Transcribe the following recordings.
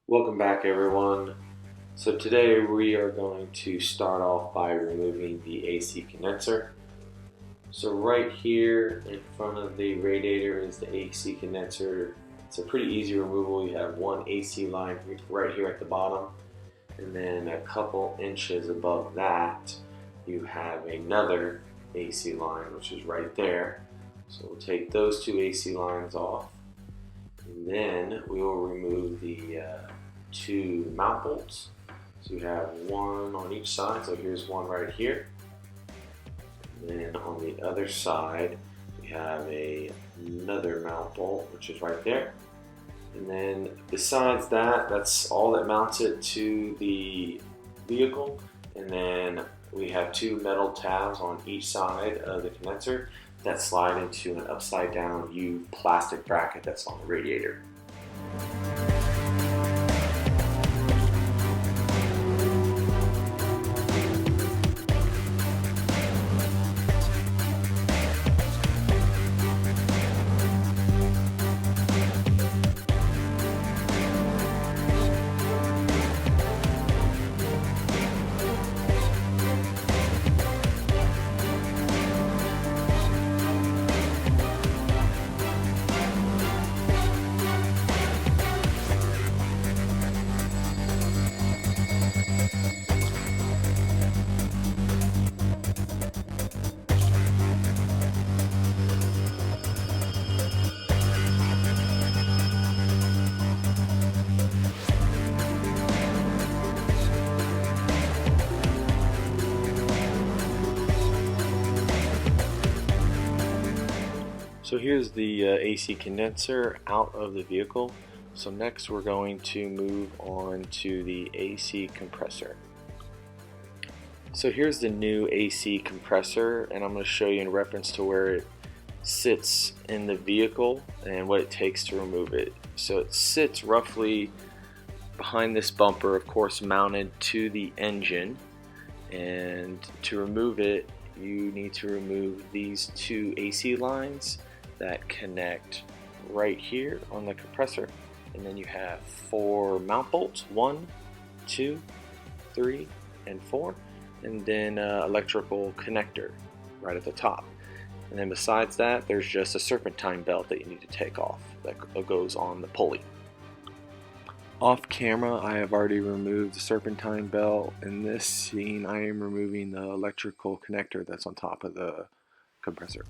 Welcome back, everyone. So today we are going to start off by removing the AC condenser. So right here in front of the radiator is the AC condenser. It's a pretty easy removal. You have one AC line right here at the bottom, and then a couple inches above that you have another AC line, which is right there. So we'll take those two AC lines off, and then we will remove the two mount bolts. So you have one on each side, so here's one right here. And then on the other side we have another mount bolt, which is right there. And then besides that, that's all that mounts it to the vehicle. And then we have two metal tabs on each side of the condenser that slide into an upside down U plastic bracket that's on the radiator. So here's the AC condenser out of the vehicle. So next we're going to move on to the AC compressor. So here's the new AC compressor, and I'm going to show you in reference to where it sits in the vehicle and what it takes to remove it. So it sits roughly behind this bumper, of course mounted to the engine, and to remove it you need to remove these two AC lines that connect right here on the compressor, and then you have four mount bolts, 1, 2, 3, and 4, and then electrical connector right at the top. And then besides that, there's just a serpentine belt that you need to take off that goes on the pulley. Off camera, I have already removed the serpentine belt. In this scene, I am removing the electrical connector that's on top of the compressor.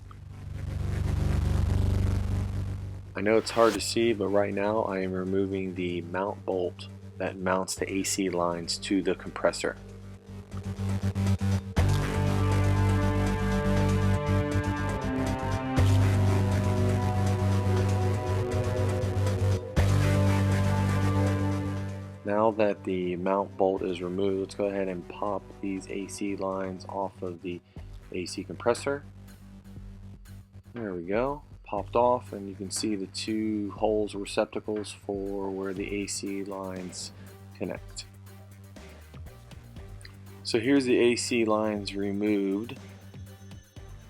I know it's hard to see, but right now I am removing the mount bolt that mounts the AC lines to the compressor. Now that the mount bolt is removed, let's go ahead and pop these AC lines off of the AC compressor. There we go. Popped off, and you can see the two holes, receptacles for where the AC lines connect. So here's the AC lines removed.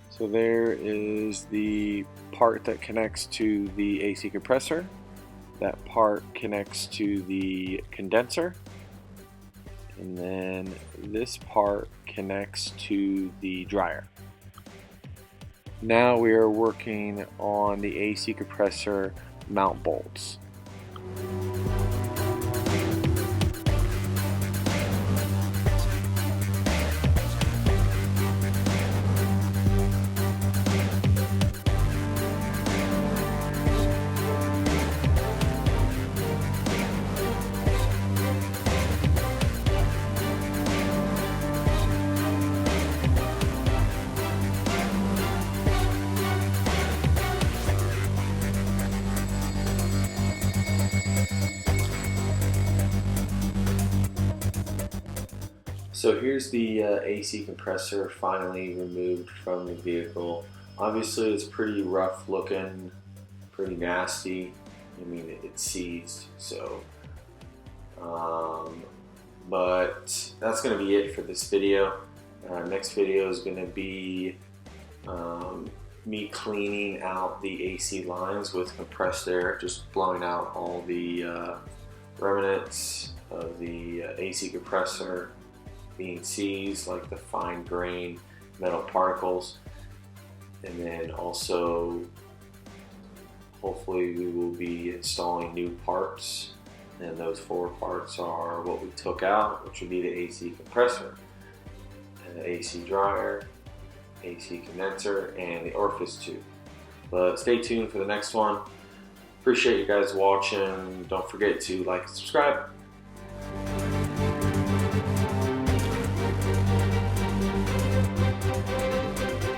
So there is the part that connects to the AC compressor. That part connects to the condenser, and then this part connects to the dryer. Now we are working on the AC compressor mount bolts. So here's the AC compressor finally removed from the vehicle. Obviously it's pretty rough looking, pretty nasty. I mean, it's seized, so but that's going to be it for this video. Next video is going to be me cleaning out the AC lines with compressed air, just blowing out all the remnants of the AC compressor being seized, like the fine grain metal particles. And then also, hopefully we will be installing new parts, and those 4 parts are what we took out, which would be the AC compressor, the AC dryer, AC condenser, and the orifice tube. But stay tuned for the next one. Appreciate you guys watching. Don't forget to like and subscribe.